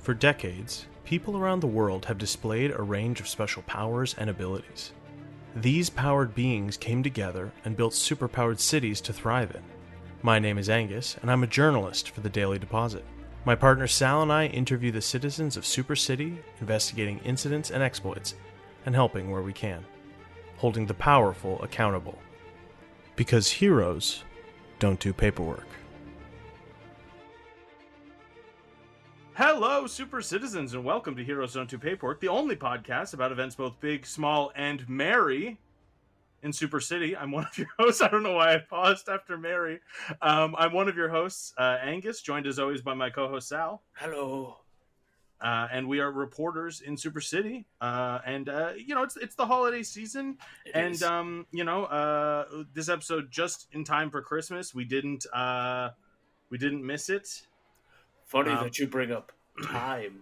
For decades, people around the world have displayed a range of special powers and abilities. These powered beings came together and built superpowered cities to thrive in. My name is Angus, and I'm a journalist for the Daily Deposit. My partner Sal and I interview the citizens of Super City, investigating incidents and exploits, and helping where we can, holding the powerful accountable. Because heroes don't do paperwork. Hello, super citizens, and welcome to Heroes Don't Do Paperwork, the only podcast about events both big, small, and merry in Super City. I'm one of your hosts. I don't know why I paused after Mary. I'm one of your hosts, Angus, joined as always by my co-host Sal. Hello. And we are reporters in Super City. It's the holiday season, this episode just in time for Christmas. We didn't miss it. Funny that you bring up time.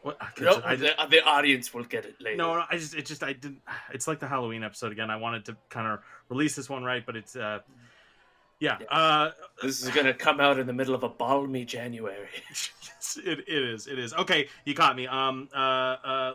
What? The audience will get it later. No, I didn't. It's like the Halloween episode again. I wanted to kind of release this one right, but it's this is gonna come out in the middle of a balmy January. Yes, it is. Okay, you caught me.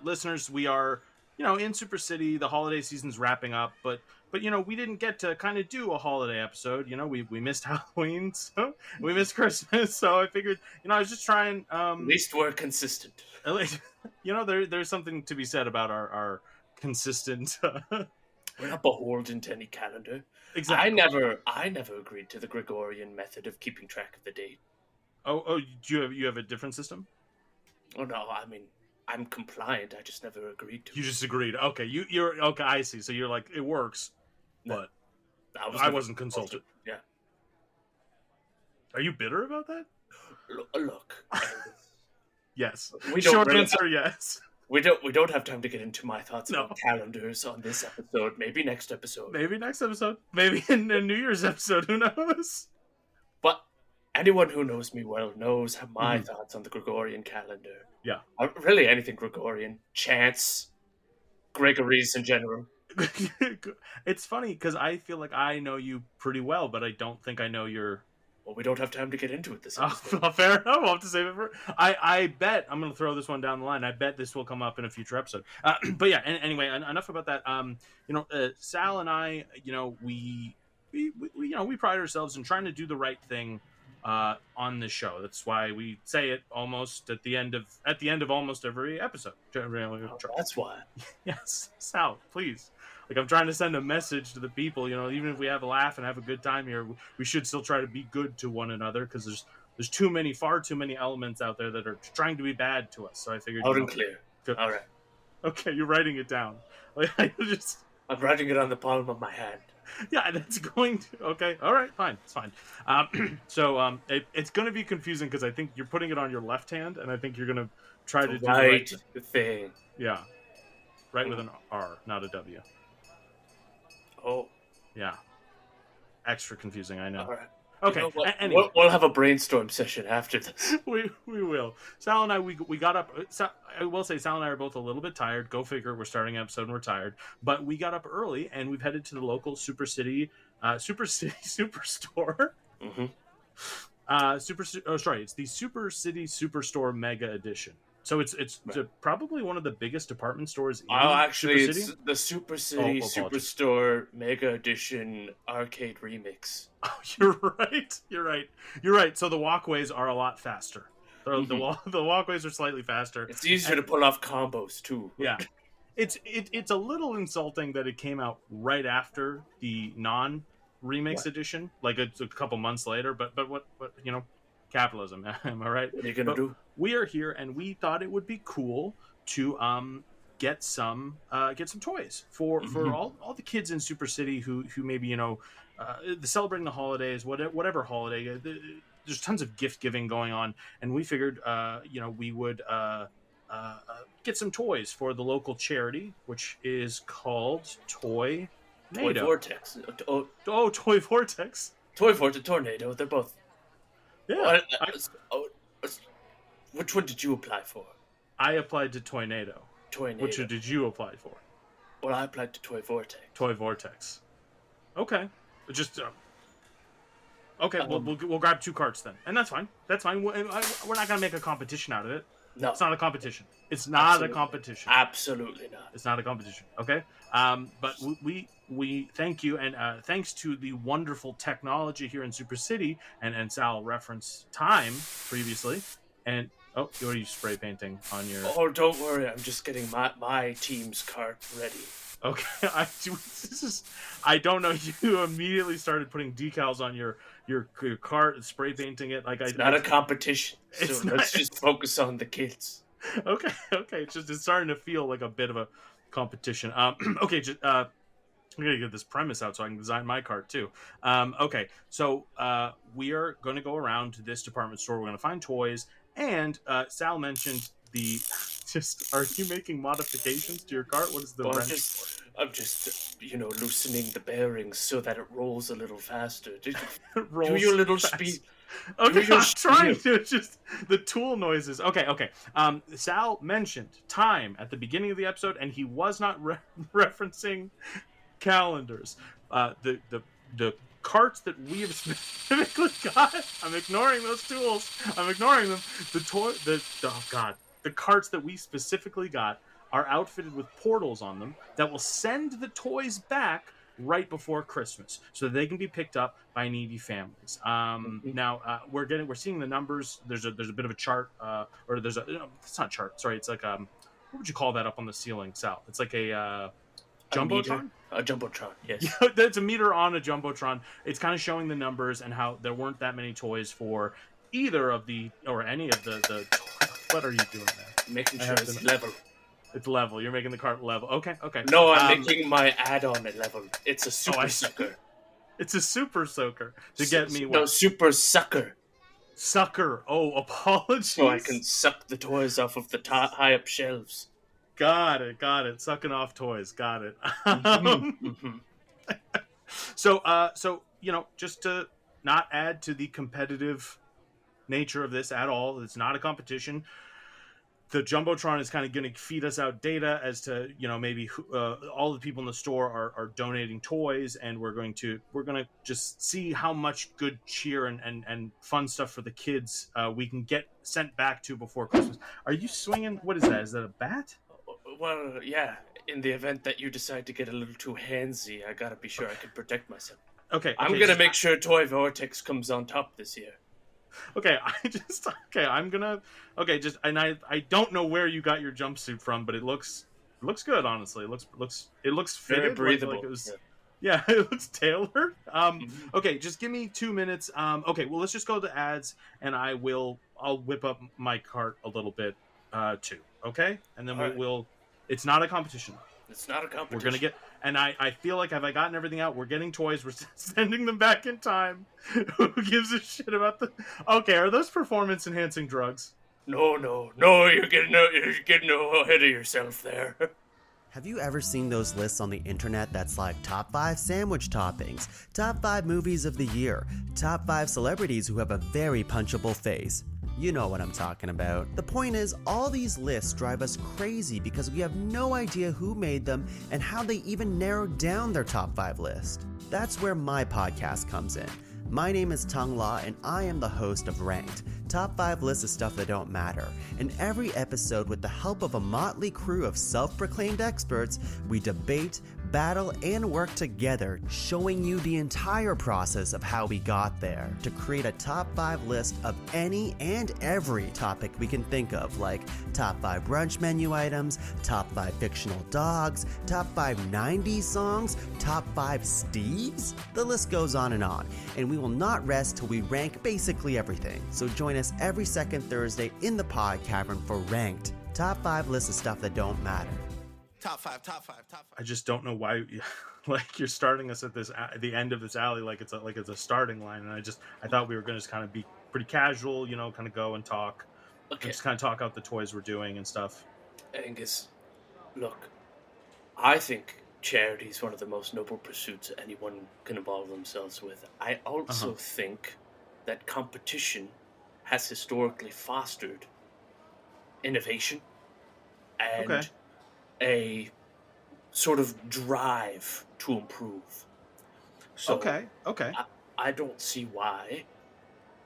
Listeners, we are in Super City. The holiday season's wrapping up, but we didn't get to kind of do a holiday episode. We missed Halloween, so we missed Christmas. So I figured, I was just trying. At least we're consistent. There's something to be said about our consistent. We're not beholden to any calendar. Exactly. I never agreed to the Gregorian method of keeping track of the date. Oh, you have a different system? Oh no, I mean, I'm compliant. I just never agreed to. You just agreed. Okay, you're okay. I see. So you're like, it works, but I wasn't consulted. Yeah. Are you bitter about that? Look. Yes. Short answer, yes. We don't have time to get into my thoughts about calendars on this episode. Maybe next episode. Maybe in a New Year's episode. Who knows? But anyone who knows me well knows my thoughts on the Gregorian calendar. Yeah. Really anything Gregorian. Chants. Gregories in general. It's funny because I feel like I know you pretty well, but I don't think I know your... Well, we don't have time to get into it this episode. Fair enough. We'll have to save it for... I bet... I'm going to throw this one down the line. I bet this will come up in a future episode. But yeah, anyway, enough about that. Sal and I, we pride ourselves in trying to do the right thing on this show. That's why we say it almost at the end of almost every episode. Oh, that's why. Yes, Sal, please. Like, I'm trying to send a message to the people. Even if we have a laugh and have a good time here, we should still try to be good to one another because there's far too many elements out there that are trying to be bad to us. So I figured. Loud and clear. All right. Okay, you're writing it down. I'm writing it on the palm of my hand. Yeah, that's going to... Okay, all right, fine. It's fine. It's going to be confusing because I think you're putting it on your left hand, and I think you're going to try to do the right thing. Yeah. Right with an R, not a W. Oh. Yeah. Extra confusing, I know. All right. Okay, anyway. We'll have a brainstorm session after this. we will. Sal and I, we got up. I will say Sal and I are both a little bit tired. Go figure, we're starting an episode and we're tired. But we got up early and we've headed to the local Super City Superstore. Mm-hmm. It's the Super City Superstore Mega Edition. So it's probably one of the biggest department stores in actually, Super City? It's the Super City Superstore Mega Edition Arcade Remix. Oh, you're right. So the walkways are a lot faster. The walkways are slightly faster. It's easier to pull off combos too. Yeah, it's a little insulting that it came out right after the non-remix edition, like it's a couple months later. But what capitalism, am I right? What are you gonna do? We are here, and we thought it would be cool to get some toys for all the kids in Super City who maybe celebrating the holidays, whatever holiday. There's tons of gift giving going on, and we figured we would get some toys for the local charity, which is called Toy Vortex. Toy Vortex. Toy Vortex, Tornado. They're both. Yeah. Which one did you apply for? I applied to Toynado. Which one did you apply for? Well, I applied to Toy Vortex. Toy Vortex. Okay. Just Okay, we'll grab 2 carts then, and that's fine. That's fine. We're not gonna make a competition out of it. No, It's not a competition. It's not a competition. Absolutely not. It's not a competition. Okay. But we thank you, and thanks to the wonderful technology here in Super City, and Sal referenced time previously, and what are you spray painting on your? Oh, don't worry. I'm just getting my team's cart ready. Okay, I don't know. You immediately started putting decals on your cart, spray painting it. It's not a competition. So let's just focus on the kids. Okay. It's starting to feel like a bit of a competition. Okay, I'm gonna get this premise out so I can design my cart too. Okay, so we are going to go around to this department store. We're going to find toys, and Sal mentioned the. Are you making modifications to your cart? What is the wrench? I'm just loosening the bearings so that it rolls a little faster. Do your little speed. Okay, I'm trying to just the tool noises. Okay. Sal mentioned time at the beginning of the episode, and he was not referencing calendars. The carts that we have specifically got. I'm ignoring those tools. I'm ignoring them. The carts that we specifically got are outfitted with portals on them that will send the toys back right before Christmas, so that they can be picked up by needy families. Now we're seeing the numbers. There's a bit of a chart, or there's it's not a chart. Sorry, it's like what would you call that up on the ceiling, Sal? It's like a jumbotron. A jumbotron, yes. Yeah, that's a meter on a jumbotron. It's kind of showing the numbers and how there weren't that many toys for either of the or any of the. What are you doing there? Making sure it's level. It's level. You're making the cart level. Okay. No, I'm making my add-on a level. It's a super sucker. It's a super soaker to get me. No, super sucker. Sucker. Oh, apologies. So I can suck the toys off of the high up shelves. Got it. Sucking off toys. Got it. So just to not add to the competitive nature of this at all, it's not a competition. The jumbotron is kind of going to feed us out data as to maybe all the people in the store are donating toys, and we're going to just see how much good cheer and fun stuff for the kids we can get sent back to before Christmas. Are you swinging? What is that? Is that a bat? Well, yeah. In the event that you decide to get a little too handsy, I gotta be sure I can protect myself. Okay. I'm gonna make sure Toy Vortex comes on top this year. I don't know where you got your jumpsuit from, but it looks good, honestly. It looks fitted, very breathable. Like it was, yeah, it looks tailored. Okay, just give me 2 minutes. Okay, well, let's just go to ads, and I'll whip up my cart a little bit too. Okay, and then we'll. It's not a competition. It's not a competition. We're gonna get, and I feel like, have I gotten everything out? We're getting toys. We're sending them back in time. Who gives a shit about the? Okay, are those performance enhancing drugs? No. You're getting ahead of yourself there. Have you ever seen those lists on the internet that's like top 5 sandwich toppings, top 5 movies of the year, top 5 celebrities who have a very punchable face? You know what I'm talking about. The point is, all these lists drive us crazy because we have no idea who made them and how they even narrowed down their top 5 list. That's where my podcast comes in. My name is Tung La, and I am the host of Ranked, top 5 lists of stuff that don't matter. In every episode, with the help of a motley crew of self-proclaimed experts, we debate, battle, and work together, showing you the entire process of how we got there to create a top 5 list of any and every topic we can think of, like top 5 brunch menu items, top 5 fictional dogs, top 5 90s songs, top 5 Steves. The list goes on, and we will not rest till we rank basically everything. So join us every second Thursday in the Pod Cavern for Ranked, top 5 lists of stuff that don't matter. Top five. I just don't know why, like, you're starting us at the end of this alley like it's a starting line, and I thought we were going to just kind of be pretty casual, kind of go and talk, just kind of talk out the toys we're doing and stuff. Angus, look, I think charity is one of the most noble pursuits anyone can involve themselves with. I also think that competition has historically fostered innovation and a sort of drive to improve. So okay. I don't see why,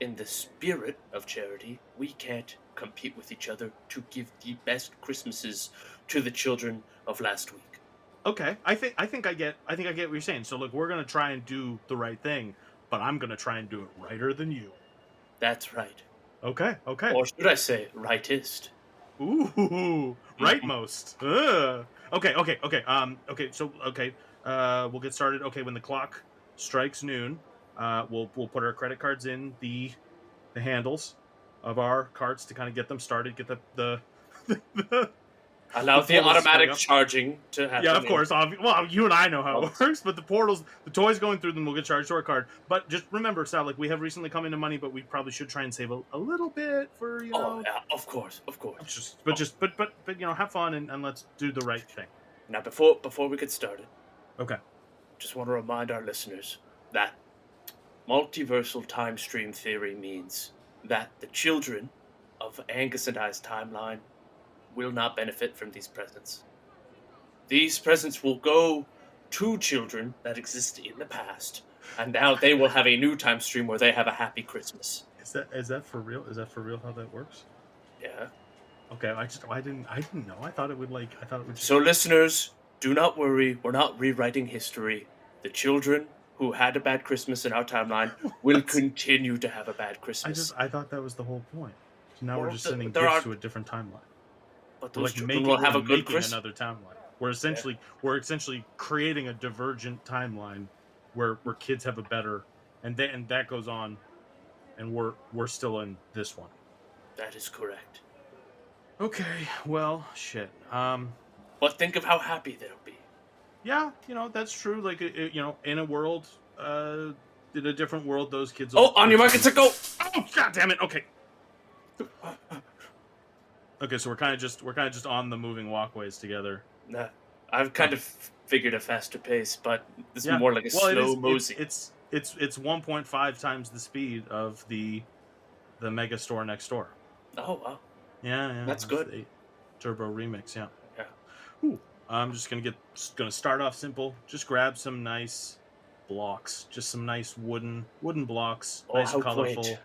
in the spirit of charity, we can't compete with each other to give the best Christmases to the children of last week. Okay, I think I get what you're saying. So look, we're gonna try and do the right thing, but I'm gonna try and do it righter than you. That's right. Okay. Or should I say, rightist? Ooh, rightmost. Okay. We'll get started. Okay, when the clock strikes noon, we'll put our credit cards in the handles of our carts to kind of get them started. Get the Allow the portals automatic spring up. charging to happen. Yeah, of course. Well, you and I know how it works, but the portals, the toys going through them will get charged to our card. But just remember, Sal, like we have recently come into money, but we probably should try and save a little bit for Oh yeah, of course. But have fun and let's do the right thing. Now, before we get started, Okay. just want to remind our listeners that multiversal time stream theory means that the children of Angus and I's timeline will not benefit from these presents. These presents will go to children that exist in the past, and now they will have a new time stream where they have a happy Christmas. Is that for real? Is that for real how that works? Yeah. Okay, I didn't know. I thought it would just... So listeners, do not worry, we're not rewriting history. The children who had a bad Christmas in our timeline will continue to have a bad Christmas. I thought that was the whole point. So now we're just sending there gifts are- to a different timeline. But those children will have a good Christmas. Another timeline. We're essentially creating a divergent timeline where kids have a better, and that goes on, and we're still in this one. That is correct. Okay, well, shit. But think of how happy they'll be. Yeah, that's true. Like, in a world, in a different world, those kids. Oh, on your market to go. Oh, god damn it! Okay. Okay, so we're kind of just on the moving walkways together. Nah, I've kind of figured a faster pace, but this is more like a slow mosey. It's 1.5 times the speed of the mega store next door. Oh wow. Yeah, that's good. The Turbo Remix, yeah. Yeah. Ooh, I'm just gonna start off simple. Just grab some nice blocks, just some nice wooden blocks, nice how colorful. quaint.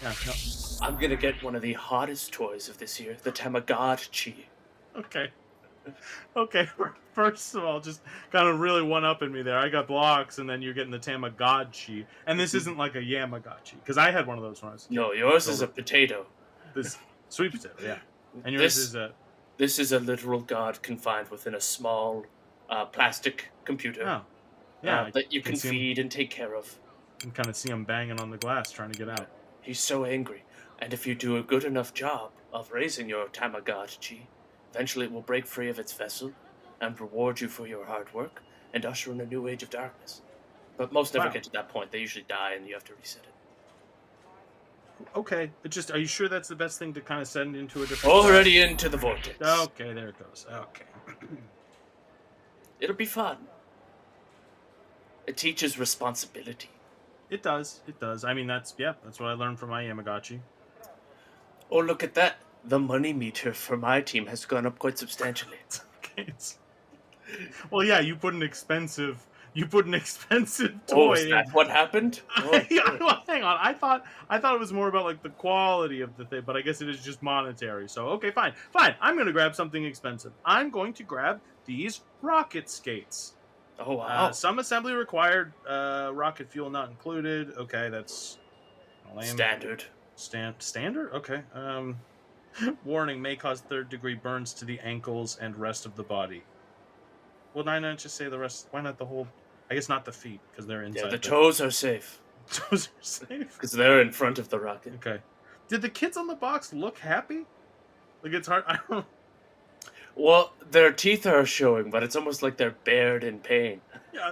Yeah. No. I'm gonna get one of the hottest toys of this year, the Tamagotchi. Okay. First of all, just kind of really one-upping me there. I got blocks, and then you're getting the Tamagotchi, and this isn't like a Yamagotchi because I had one of those when I was a kid. No, yours is a potato. This sweet potato, yeah. And yours is a... This is a literal god confined within a small plastic computer. Oh. Yeah, that you can feed and take care of. You can kind of see him banging on the glass trying to get out. He's so angry, and if you do a good enough job of raising your Tamagotchi, eventually it will break free of its vessel and reward you for your hard work and usher in a new age of darkness. But most never get to that point. They usually die and you have to reset it. Okay, are you sure that's the best thing to kind of send into a different... Already into the vortex. Okay, there it goes. Okay. It'll be fun. It teaches responsibility. It does. I mean, that's what I learned from my Yamagotchi. Oh, look at that. The money meter for my team has gone up quite substantially. Okay. Well, yeah, you put an expensive toy. Oh, is that what happened? Oh, well, hang on. I thought it was more about like the quality of the thing, but I guess it is just monetary. So, okay, fine. I'm going to grab something expensive. I'm going to grab these rocket skates. Oh, wow. Some assembly required, rocket fuel not included. Okay, that's lame. Standard. Standard? Okay. Warning, may cause third-degree burns to the ankles and rest of the body. Well, why not just say the rest? Why not the whole... I guess not the feet, because they're inside. Yeah, the toes are safe. Toes are safe? Because they're in front of the rocket. Okay. Did the kids on the box look happy? Like, it's hard... I don't... Well, their teeth are showing, but it's almost like they're bared in pain. Yeah,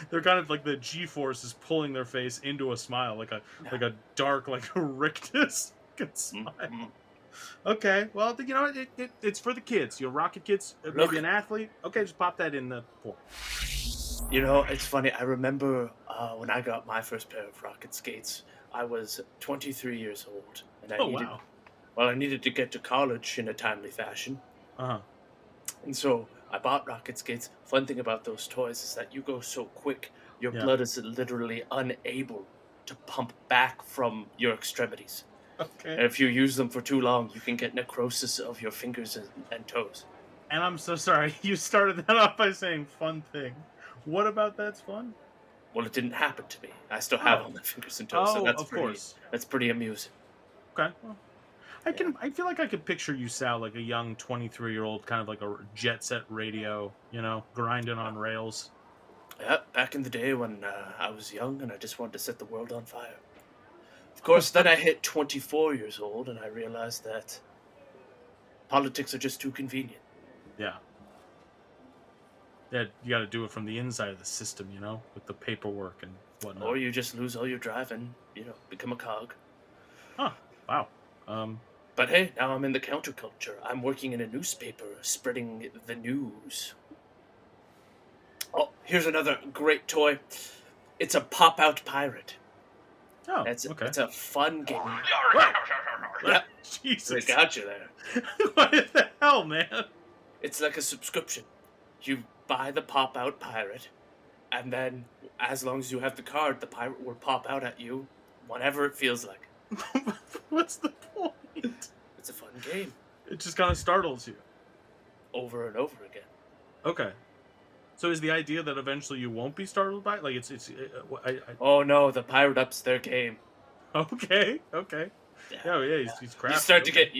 they're kind of like the G-force is pulling their face into a smile, like a dark, like a rictus smile. Mm-hmm. Okay, well, it's for the kids. You're rocket kids, maybe an athlete. Okay, just pop that in the pool. It's funny. I remember when I got my first pair of rocket skates, I was 23 years old, and I needed to get to college in a timely fashion. Uh-huh. And so I bought rocket skates. Fun thing about those toys is that you go so quick, your blood is literally unable to pump back from your extremities. Okay. And if you use them for too long, you can get necrosis of your fingers and toes. And I'm so sorry. You started that off by saying fun thing. What about that's fun? Well, it didn't happen to me. I still have all my fingers and toes, so Oh, that's of pretty. course. That's pretty amusing. Okay. Well, I feel like I could picture you, Sal, like a young 23-year-old, kind of like a jet set radio, grinding on rails. Yeah, back in the day when I was young and I just wanted to set the world on fire. Of course, then I hit 24 years old and I realized that politics are just too convenient. Yeah. Yeah, you got to do it from the inside of the system, with the paperwork and whatnot. Or you just lose all your drive and, become a cog. Huh. Wow. But hey, now I'm in the counterculture. I'm working in a newspaper, spreading the news. Oh, here's another great toy. It's a pop-out pirate. Oh, It's okay. a fun game. Yeah. They Jesus. got you there. What the hell, man? It's like a subscription. You buy the pop-out pirate, and then as long as you have the card, the pirate will pop out at you whenever it feels like. What's the point? It's a fun game. It just kind of startles you. Over and over again. Okay. So is the idea that eventually you won't be startled by it? Like Oh no, the pirate ups their game. Okay. Yeah, he's crafty. You start to get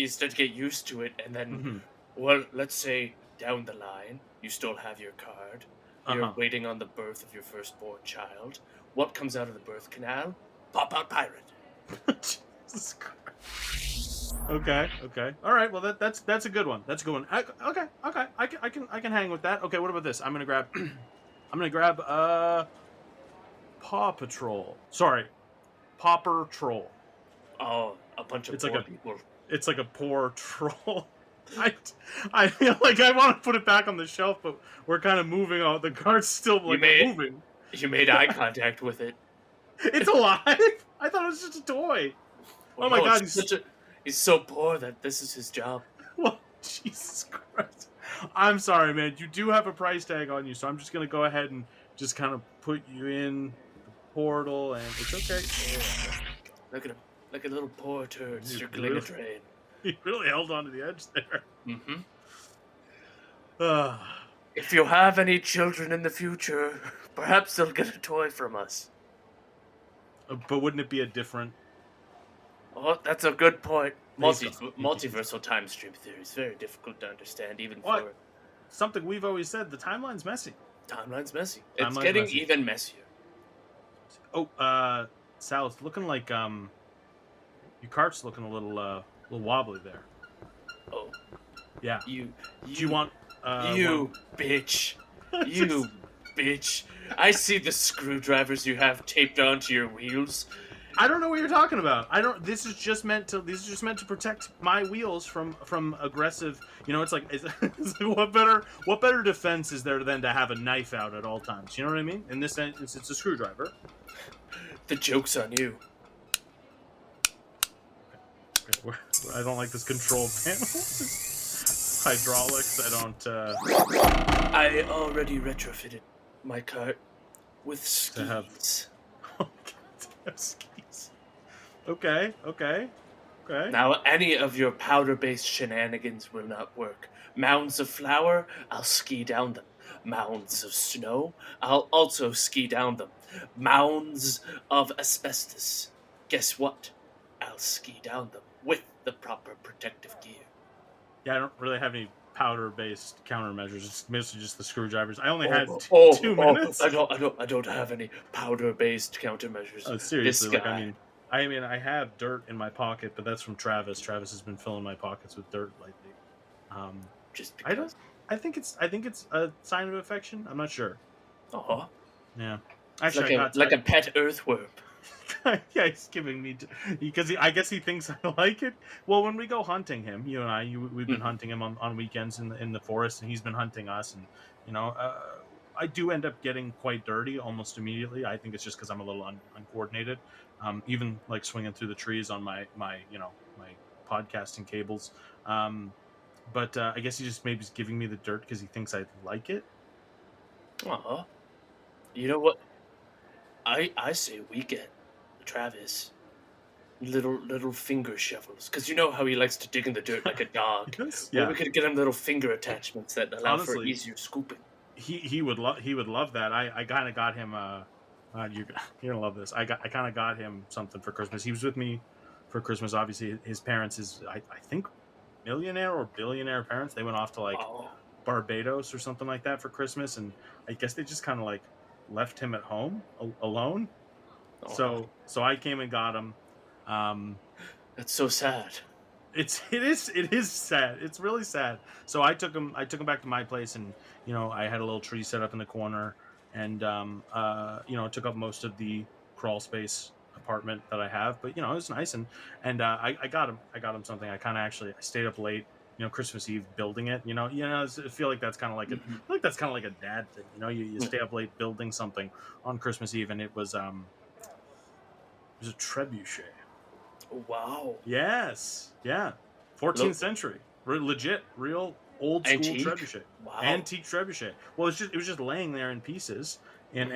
used to it, and then, well, let's say down the line, you still have your card. You're waiting on the birth of your firstborn child. What comes out of the birth canal? Pop-out pirate. Jesus Christ. Okay. All right. Well, that's a good one. That's a good one. Okay. I can hang with that. Okay. What about this? I'm gonna grab Paw Patrol. Sorry, Pauper Troll. Oh, a bunch of poor people. It's like a poor troll. I feel like I want to put it back on the shelf, but we're kind of moving on. The card's still moving. You made eye contact with it. It's alive? I thought it was just a toy. Well, oh my God, he's so poor that this is his job. Well, Jesus Christ. I'm sorry, man. You do have a price tag on you, so I'm just going to go ahead and just kind of put you in the portal, and it's okay. Look at him. Like a little poor turd circling a drain. He really held on to the edge there. Mm-hmm. If you have any children in the future, perhaps they'll get a toy from us. But wouldn't it be a different... Oh, that's a good point. Multiversal time stream theory is very difficult to understand, even for... Something we've always said, the timeline's messy. Timeline's messy. It's getting even messier. Oh, Sal, it's looking like, your cart's looking a little wobbly there. Oh. Yeah. Do you want... bitch. You bitch. I see the screwdrivers you have taped onto your wheels. I don't know what you're talking about. This is just meant to protect my wheels from aggressive. It's like what better defense is there than to have a knife out at all times? You know what I mean? In this instance, it's a screwdriver. The joke's on you. Okay. I don't like this control panel. Hydraulics. I already retrofitted my cart with skis. To have skis. Okay. Now, any of your powder-based shenanigans will not work. Mounds of flour, I'll ski down them. Mounds of snow, I'll also ski down them. Mounds of asbestos, guess what? I'll ski down them with the proper protective gear. Yeah, I don't really have any powder-based countermeasures. It's mostly just the screwdrivers. I only had 2 minutes. I don't have any powder-based countermeasures. Oh, seriously, This guy. I have dirt in my pocket, but that's from Travis. Travis has been filling my pockets with dirt lately. Just because. I think it's a sign of affection. I'm not sure. Oh. Yeah. It's Actually, like a pet earthworm. Yeah, he's giving me because I guess he thinks I like it. Well, when we go hunting him, you and I, we've been hunting him on weekends in the forest, and he's been hunting us, and I do end up getting quite dirty almost immediately. I think it's just because I'm a little uncoordinated, even like swinging through the trees on my my podcasting cables. But I guess he just maybe is giving me the dirt because he thinks I like it. Aw. You know what? I say we get Travis little finger shovels, because you know how he likes to dig in the dirt like a dog. Yes. Well, Yeah. we could get him little finger attachments that allow for Honestly, easier scooping. He would love that. I kind of got him you're gonna love this. I kind of got him something for Christmas. He was with me for Christmas. Obviously, his parents I think millionaire or billionaire parents. They went off to like Oh, Barbados or something like that for Christmas, and I guess they just kind of like left him at home alone. oh, So I came and got him. that's so sad. It is sad. It's really sad. So I took him back to my place, and I had a little tree set up in the corner, and took up most of the crawl space apartment that I have. But it was nice, and I got him something. I stayed up late, Christmas Eve building it. I feel like that's kind of like a dad thing. You stay up late building something on Christmas Eve, and it was a trebuchet. Wow. Yes. Yeah. 14th century. Legit. Real old school Antique? trebuchet. Wow. Antique trebuchet. Well, it was just laying there in pieces in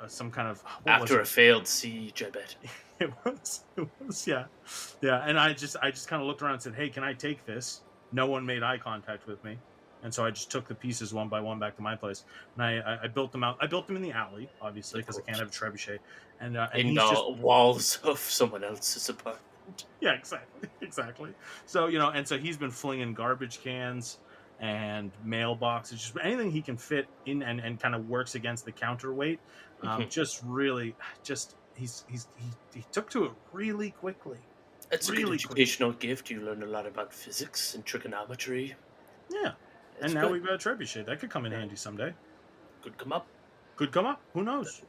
some kind of After a failed siege, I bet. It was yeah. And I just kind of looked around and said, "Hey, can I take this?" No one made eye contact with me. And so I just took the pieces one by one back to my place, and I built them out. I built them in the alley, obviously, because I can't have a trebuchet. And In he's the walls of someone else's apartment. yeah, exactly. So and so he's been flinging garbage cans and mailboxes, just anything he can fit in, and kind of works against the counterweight. Just really, he took to it really quickly. It's really a good educational gift. You learn a lot about physics and trigonometry. Yeah. It's And now good. we've got a trebuchet. That could come in handy someday. Could come up. Could come up. Who knows?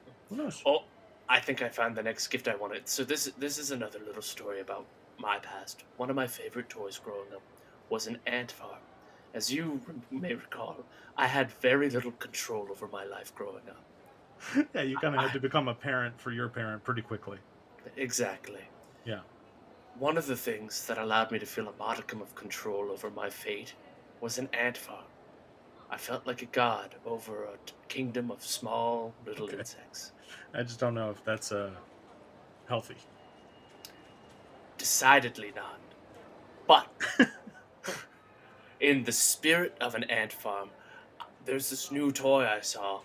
Oh, I think I found the next gift I wanted. So this is another little story about my past. One of my favorite toys growing up was an ant farm. As you may recall, I had very little control over my life growing up. Yeah, you kind of had to become a parent for your parent pretty quickly. Exactly. Yeah. One of the things that allowed me to feel a modicum of control over my fate was an ant farm. I felt like a god over a kingdom of small little insects. I just don't know if that's healthy. Decidedly not. But in the spirit of an ant farm, there's this new toy I saw.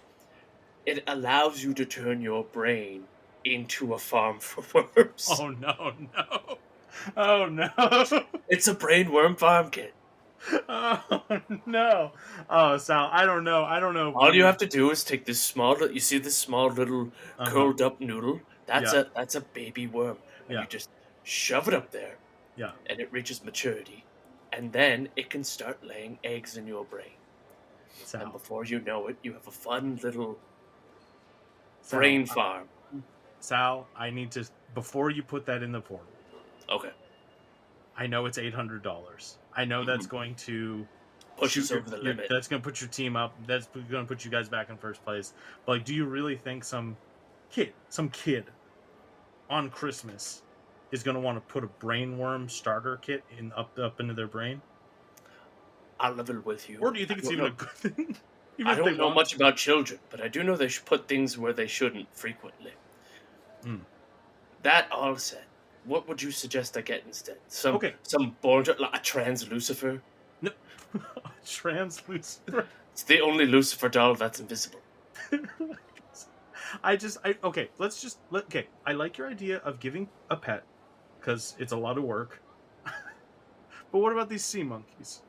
It allows you to turn your brain into a farm for worms. Oh no! Oh no! It's a brain worm farm kit. Oh no! Oh Sal, I don't know. All you have to do is take this you see this small little curled up noodle? That's a baby worm. And you just shove it up there. Yeah. And it reaches maturity. And then it can start laying eggs in your brain. Sal. And before you know it, you have a fun little brain farm. Sal, I need to, before you put that in the portal. Okay. I know it's $800. I know that's going to push us over the limit. That's going to put your team up. That's going to put you guys back in first place. But like, do you really think some kid on Christmas is going to want to put a brainworm starter kit up into their brain? I'll level with you. Or do you think it's even a good thing? I don't know much about children, but I do know they should put things where they shouldn't frequently. That all said, what would you suggest I get instead? Some a trans Lucifer? No. Trans Lucifer? It's the only Lucifer doll that's invisible. I like your idea of giving a pet, because it's a lot of work. But what about these sea monkeys?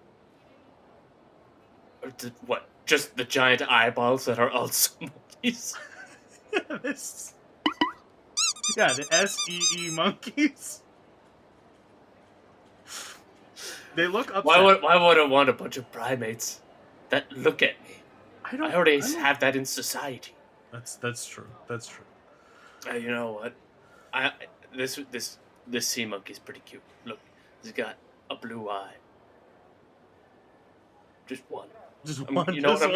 What? Just the giant eyeballs that are also monkeys? Yeah, the SEE monkeys. They look upset. Why would I want a bunch of primates that look at me? I already have that in society. That's true. That's true. You know what? This sea monkey's pretty cute. Look, he's got a blue eye. Just one. Just one. You know what? I'm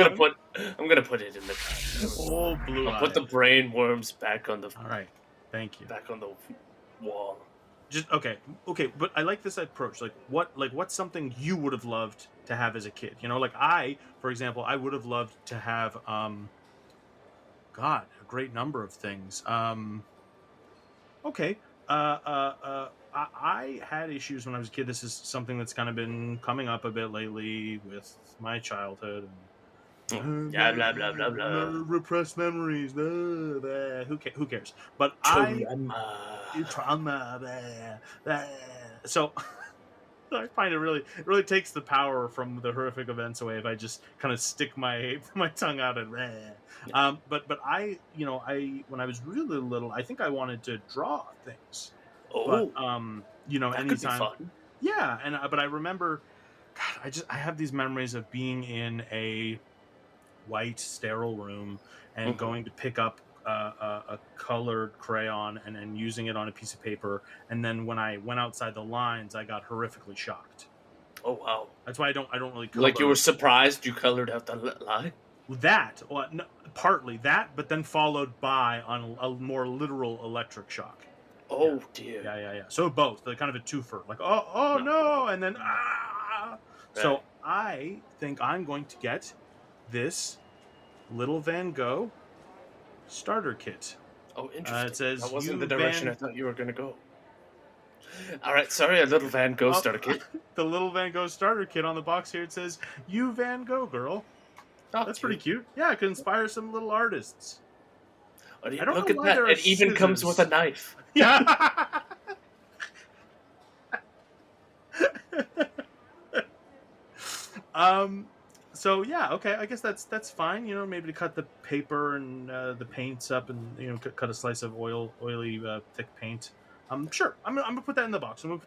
gonna put it in the car. Oh, blue eye. I'll put the brain worms back on the. All right. Thank you. Back on the wall. Just okay, but I like this approach. Like what's something you would have loved to have as a kid? Like for example, I would have loved to have a great number of things. Okay. I had issues when I was a kid. This is something that's kind of been coming up a bit lately with my childhood. Yeah, blah blah blah blah. Repressed memories. Who cares? But trauma. So I find it really takes the power from the horrific events away if I just kind of stick my tongue out and but I when I was really little, I think I wanted to draw things. But Oh, that could be anytime, fun. yeah, and but I remember, God, I have these memories of being in a white sterile room and going to pick up a colored crayon and then using it on a piece of paper, and then when I went outside the lines, I got horrifically shocked. Oh wow! That's why I don't really color. Like you were surprised you colored out the line. That, well, no, partly that, but then followed by on a more literal electric shock. Oh dear. Yeah. So both, the kind of a twofer, like oh no, and then ah. So I think I'm going to get this little Van Gogh starter kit. Oh, interesting. It says that wasn't you the direction Van... I thought you were going to go. All right, sorry, a little Van Gogh starter kit. The little Van Gogh starter kit on the box here. It says "You Van Gogh, girl." Oh, that's pretty cute. Yeah, it could inspire some little artists. I don't look at that. It even comes with a knife. Yeah. So yeah, okay. I guess that's fine. Maybe to cut the paper and the paints up, and cut a slice of oily, thick paint. Sure. I'm gonna put that in the box. And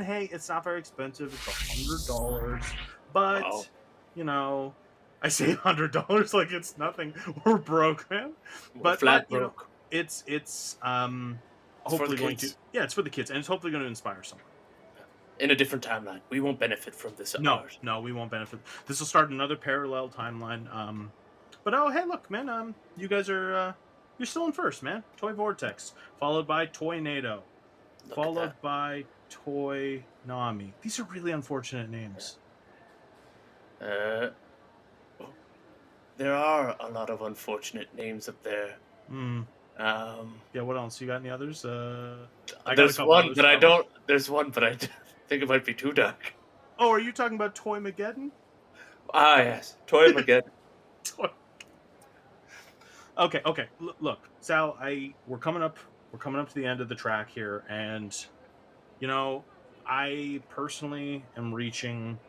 hey, it's not very expensive. It's $100, but wow. I say $100 like it's nothing. We're broke, man. We're flat broke. It's hopefully going to. Yeah, it's for the kids, and it's hopefully going to inspire someone. In a different timeline, we won't benefit from this. No, we won't benefit. This will start another parallel timeline. But hey, look, man. You guys are you're still in first, man. Toy Vortex, followed by Toy NATO, followed by Toy Nami. These are really unfortunate names. There are a lot of unfortunate names up there. Yeah. What else? You got any others? There's one, but I don't. There's one, but I think it might be too dark. Oh, are you talking about Toy Mageddon? Ah, yes, Toy Mageddon. Okay. Look, Sal, we're coming up to the end of the track here, and I personally am reaching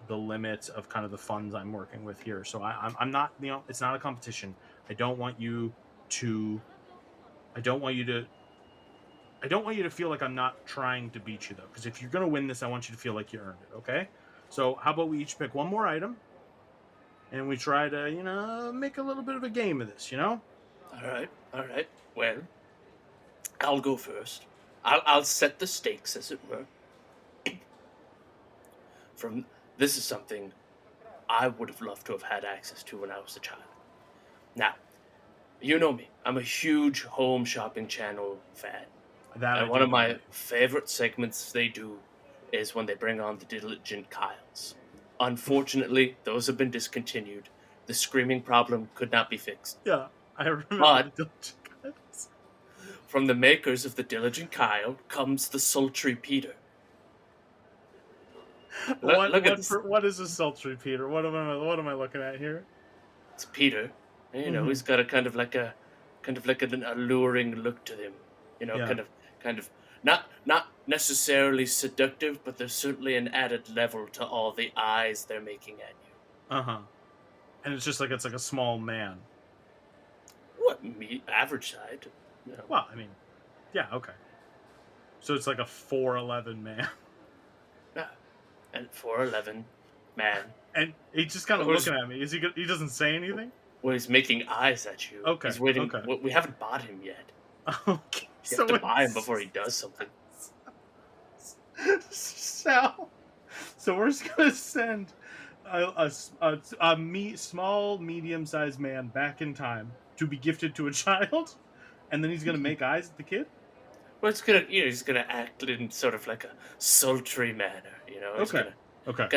the limit of kind of the funds I'm working with here. So I'm not, it's not a competition. I don't want you to feel like I'm not trying to beat you, though, because if you're going to win this, I want you to feel like you earned it, okay? So how about we each pick one more item, and we try to, make a little bit of a game of this, All right. Well, I'll go first. I'll set the stakes, as it were. This is something I would have loved to have had access to when I was a child. Now, you know me. I'm a huge Home Shopping Channel fan. And one of my favorite segments they do is when they bring on the Diligent Kyles. Unfortunately, those have been discontinued. The screaming problem could not be fixed. Yeah, I remember but the Diligent Kyles. From the makers of the Diligent Kyle comes the Sultry Peter. What is a Sultry Peter? What am I looking at here? It's Peter. He's got a kind of like an alluring look to him. Kind of not necessarily seductive, but there's certainly an added level to all the eyes they're making at you. And it's like a small man. What, average size? Well, I mean, yeah, okay. So it's like a 4'11" man. Yeah, and 4'11" man. And he's just kind of looking at me. He doesn't say anything? Well, he's making eyes at you. Okay. He's waiting. Okay. We haven't bought him yet. Okay. You have to buy him before he does something. So we're just gonna send a small, medium-sized man back in time to be gifted to a child, and then he's gonna make eyes at the kid. Well, he's gonna act in sort of like a sultry manner. He's gonna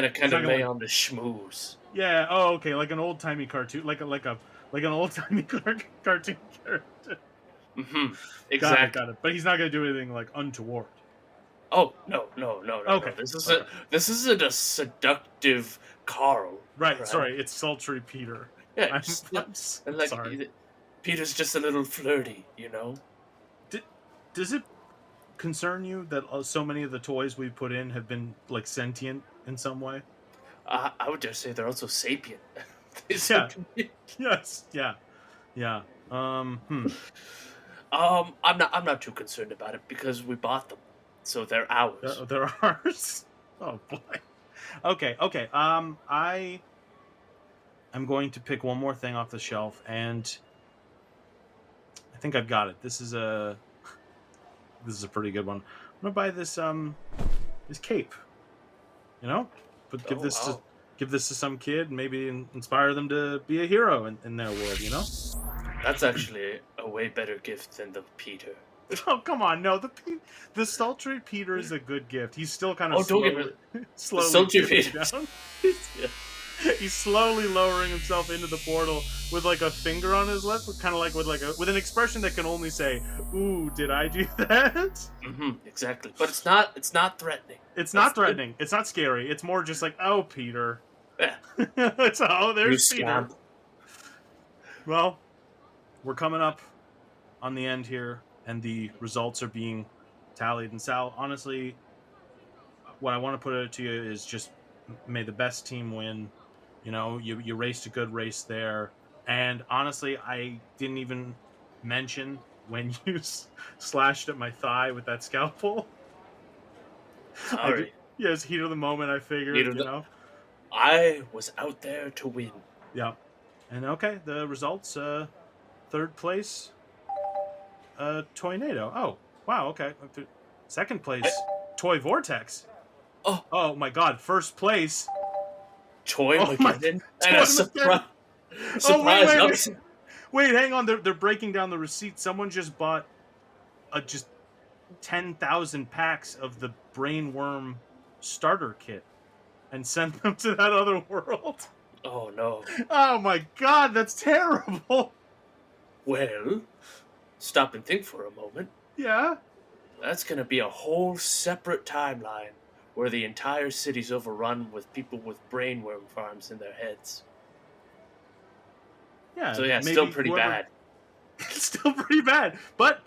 kind of lay on the schmooze. Yeah. Oh, okay. Like an old-timey cartoon, like an old-timey cartoon character. Mm-hmm. Exactly. Got it. But he's not going to do anything like untoward. Oh no. Okay. This isn't a seductive Carl. Right. Sorry, it's sultry Peter. Yeah. I'm sorry. Peter's just a little flirty, you know. Does it concern you that so many of the toys we put in have been like sentient in some way? I would dare say they're also sapient. Yeah. Yes. Yeah. I'm not too concerned about it because we bought them, so they're ours. They're ours. Oh boy. Okay. I'm going to pick one more thing off the shelf, and I think I've got it. This is a pretty good one. I'm gonna buy this cape. You know, but give this to some kid, and maybe inspire them to be a hero in their world. You know. That's actually a way better gift than the Peter. Oh come on, no, the sultry Peter is a good gift. He's still kind of slowly Peter. Down. Yeah. He's slowly lowering himself into the portal with like a finger on his lip, kind of like with an expression that can only say, "Ooh, did I do that?" Mm-hmm, exactly. But it's not threatening. It's not threatening. It's not scary. It's more just like, "Oh, Peter." Yeah. It's there's You Peter. scamp. Well, we're coming up on the end here, and the results are being tallied. And Sal, honestly, what I want to put it to you is just may the best team win. You know, you raced a good race there. And honestly, I didn't even mention when you slashed at my thigh with that scalpel. Sorry. Yes, heat of the moment, I figured, you know. I was out there to win. Yeah. And okay, the results, third place, Toynado. Oh, wow, okay. Second place, Toy Vortex. Oh my god, first place, Toy McKinnon. And Toy a surprise Wait, hang on. They're breaking down the receipt. Someone just bought just 10,000 packs of the Brainworm starter kit and sent them to that other world. Oh no. Oh my god, that's terrible. Well, stop and think for a moment. Yeah? That's going to be a whole separate timeline where the entire city's overrun with people with brainworm farms in their heads. Yeah. So yeah, still pretty bad. Still pretty bad. But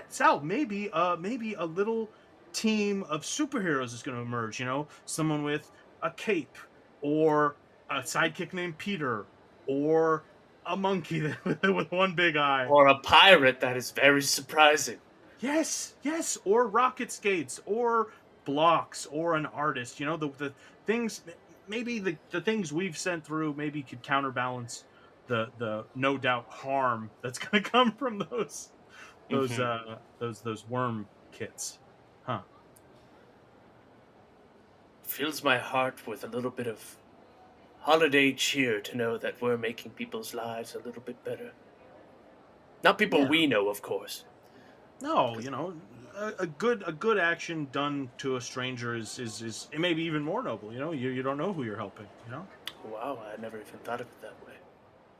Sal, maybe a little team of superheroes is going to emerge, you know? Someone with a cape, or a sidekick named Peter, or a monkey with one big eye. Or a pirate that is very surprising. Yes, or rocket skates, or blocks, or an artist. You know, the things, maybe the things we've sent through maybe could counterbalance the no doubt harm that's going to come from those worm kits. Huh. Fills my heart with a little bit of holiday cheer to know that we're making people's lives a little bit better. Not people we know, of course. No, you know, a good action done to a stranger is it may be even more noble. You know, you don't know who you're helping. You know. Wow, I never even thought of it that way.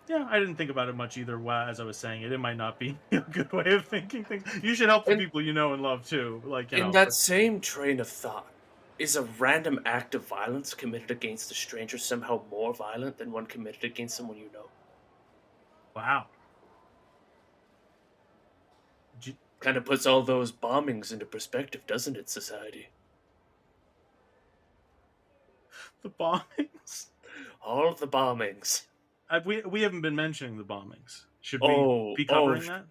Yeah, I didn't think about it much either. As I was saying it, it might not be a good way of thinking things. You should help the people you know and love too. Like you know, that same train of thought, is a random act of violence committed against a stranger somehow more violent than one committed against someone you know? Wow. Kind of puts all those bombings into perspective, doesn't it, society? The bombings? All of the bombings. We haven't been mentioning the bombings. Should we be covering that?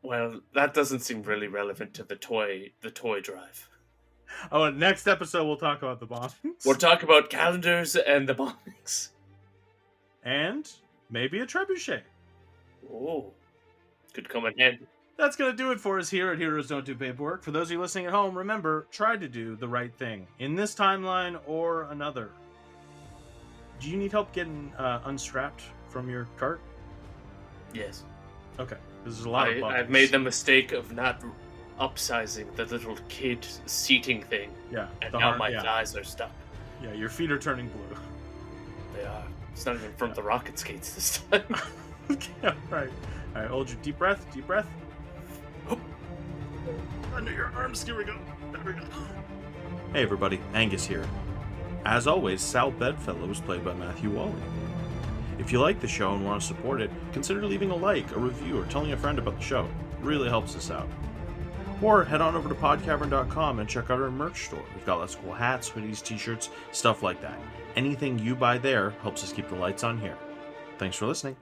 Well, that doesn't seem really relevant to the toy drive. Oh, next episode we'll talk about the bombings. We'll talk about calendars and the bombings. And maybe a trebuchet. Oh, could come in handy. That's going to do it for us here at Heroes Don't Do Paperwork. For those of you listening at home, remember, try to do the right thing in this timeline or another. Do you need help getting unstrapped from your cart? Yes. Okay. There's a lot of buttons. I've made the mistake of not upsizing the little kid seating thing. Yeah. And now my thighs are stuck. Yeah, your feet are turning blue. They are. It's not even from the rocket skates this time. Okay, all right. All right, hold your deep breath. under your arms. Here we go. There we go. Hey everybody, Angus here. As always, Sal Bedfellow was played by Matthew Wally. If you like the show and want to support it, consider leaving a like, a review, or telling a friend about the show. It really helps us out. Or head on over to podcavern.com and check out our merch store. We've got lots of cool hats, hoodies, t-shirts, stuff like that. Anything you buy there helps us keep the lights on here. Thanks for listening.